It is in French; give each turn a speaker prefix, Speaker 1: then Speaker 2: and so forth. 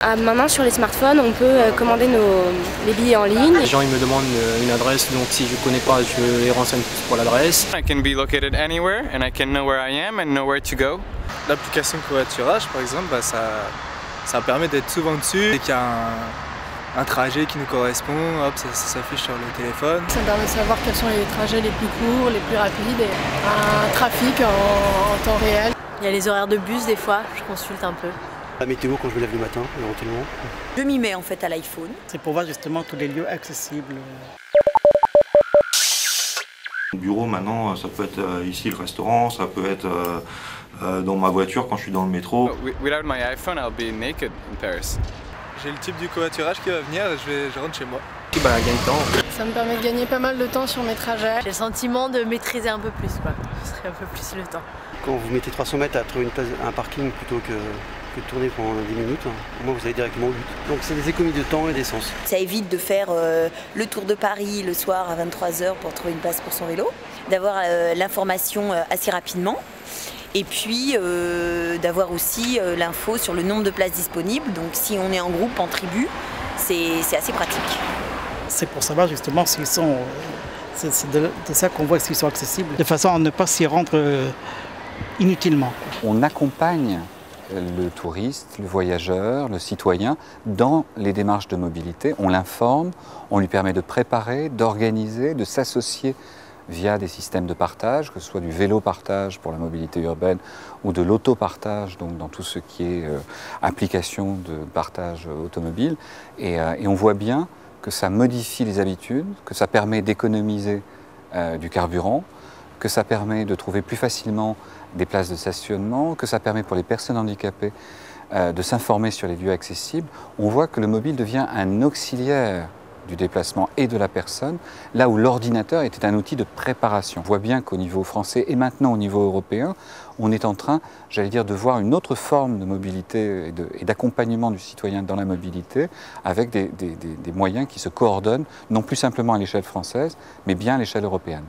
Speaker 1: Maintenant sur les smartphones, on peut commander les billets en ligne.
Speaker 2: Les gens ils me demandent une adresse, donc si je ne connais pas, je les renseigne pour l'adresse.
Speaker 3: I can be located anywhere and I can know where I am and know where to go.
Speaker 4: L'application covoiturage par exemple, ça permet d'être souvent dessus. Dès qu'il y a un trajet qui nous correspond, hop, ça s'affiche sur le téléphone.
Speaker 5: Ça permet de savoir quels sont les trajets les plus courts, les plus rapides, et un trafic en temps réel.
Speaker 6: Il y a les horaires de bus des fois, je consulte un peu.
Speaker 7: La météo quand je me lève le matin, éventuellement.
Speaker 6: Je m'y mets en fait à l'iPhone.
Speaker 8: C'est pour voir justement tous les lieux accessibles.
Speaker 9: Mon bureau maintenant, ça peut être ici le restaurant, ça peut être dans ma voiture quand je suis dans le métro.
Speaker 3: Without my iPhone, I'll be naked in Paris.
Speaker 4: J'ai le type du covoiturage qui va venir et je rentre chez moi.
Speaker 2: Gagne de temps.
Speaker 5: Ça me permet de gagner pas mal de temps sur mes trajets.
Speaker 6: J'ai le sentiment de maîtriser un peu plus, quoi. Ce serait un peu plus le temps.
Speaker 7: Quand vous mettez 300 mètres à trouver un parking plutôt que de tourner pendant 10 minutes, au moins vous allez directement au but. Donc c'est des économies de temps et d'essence.
Speaker 6: Ça évite de faire le tour de Paris le soir à 23 h pour trouver une place pour son vélo, d'avoir l'information assez rapidement. Et puis d'avoir aussi l'info sur le nombre de places disponibles. Donc si on est en groupe, en tribu, c'est assez pratique.
Speaker 8: C'est pour savoir justement s'ils sont... C'est de ça qu'on voit s'ils sont accessibles, de façon à ne pas s'y rendre inutilement.
Speaker 10: On accompagne le touriste, le voyageur, le citoyen dans les démarches de mobilité. On l'informe, on lui permet de préparer, d'organiser, de s'associer via des systèmes de partage, que ce soit du vélo-partage pour la mobilité urbaine ou de l'autopartage, donc dans tout ce qui est application de partage automobile. Et on voit bien que ça modifie les habitudes, que ça permet d'économiser du carburant, que ça permet de trouver plus facilement des places de stationnement, que ça permet pour les personnes handicapées de s'informer sur les lieux accessibles. On voit que le mobile devient un auxiliaire du déplacement et de la personne, là où l'ordinateur était un outil de préparation. On voit bien qu'au niveau français et maintenant au niveau européen, on est en train, j'allais dire, de voir une autre forme de mobilité et d'accompagnement du citoyen dans la mobilité avec des moyens qui se coordonnent, non plus simplement à l'échelle française, mais bien à l'échelle européenne.